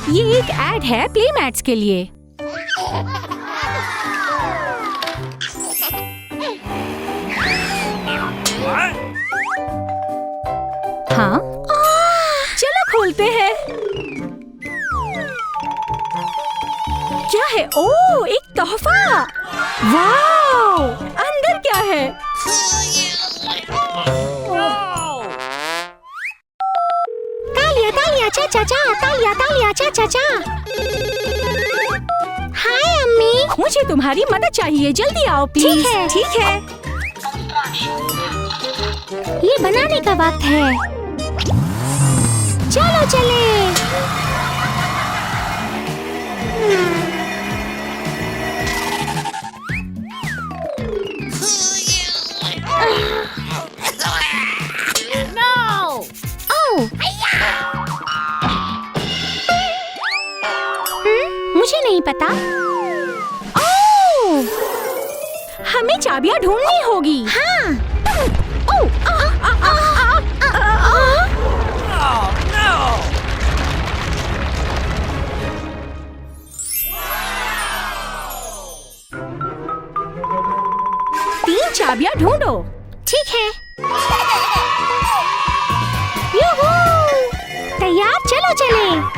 ये एक एड है प्ले मैट्स के लिए। हाँ, चलो खोलते हैं। क्या है? ओह, एक तोहफा। वाओ, अंदर क्या है? तालिया तालिया चा चा चा, तालिया तालिया चा चा चा। हाय अम्मी, मुझे तुम्हारी मदद चाहिए, जल्दी आओ प्लीज। ठीक है। ये बनाने का वक्त है, चलो चले। मुझे नहीं पता। ओह, हमें चाबियां ढूंढनी होगी। हाँ। तीन चाबियां ढूंढो। ठीक है। यूहू! तैयार, चलो चले।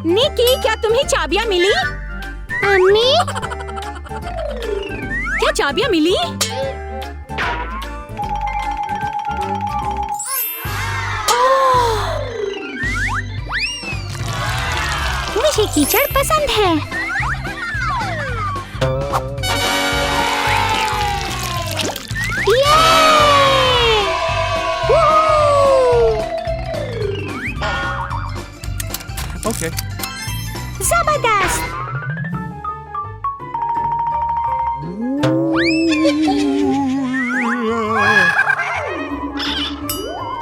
निकी, क्या तुम्हें चाबियां मिली? अम्मी, क्या चाबियां मिली? मुझे कीचड़ पसंद है। Okay. जबरदस्त।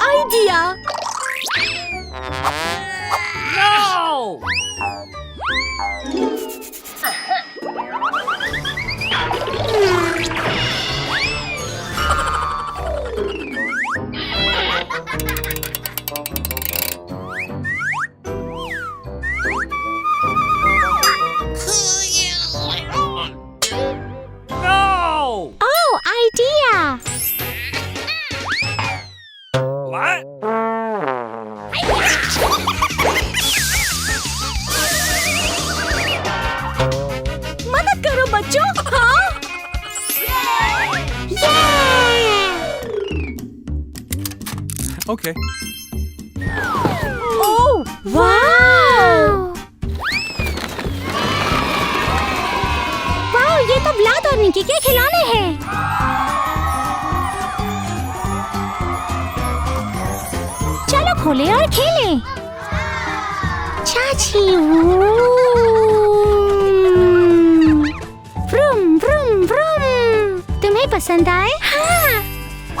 आइडिया। मदद करो बच्चों। हाँ? Okay. ओह, वाव! वाव, ये तो व्लाद और निकी के खिलौने हैं। चलो खोले और खेलें। चाची, व्रूम व्रूम व्रूम। तुम्हें पसंद आए? हाँ।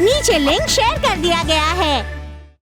नीचे लिंक शेयर कर दिया गया है।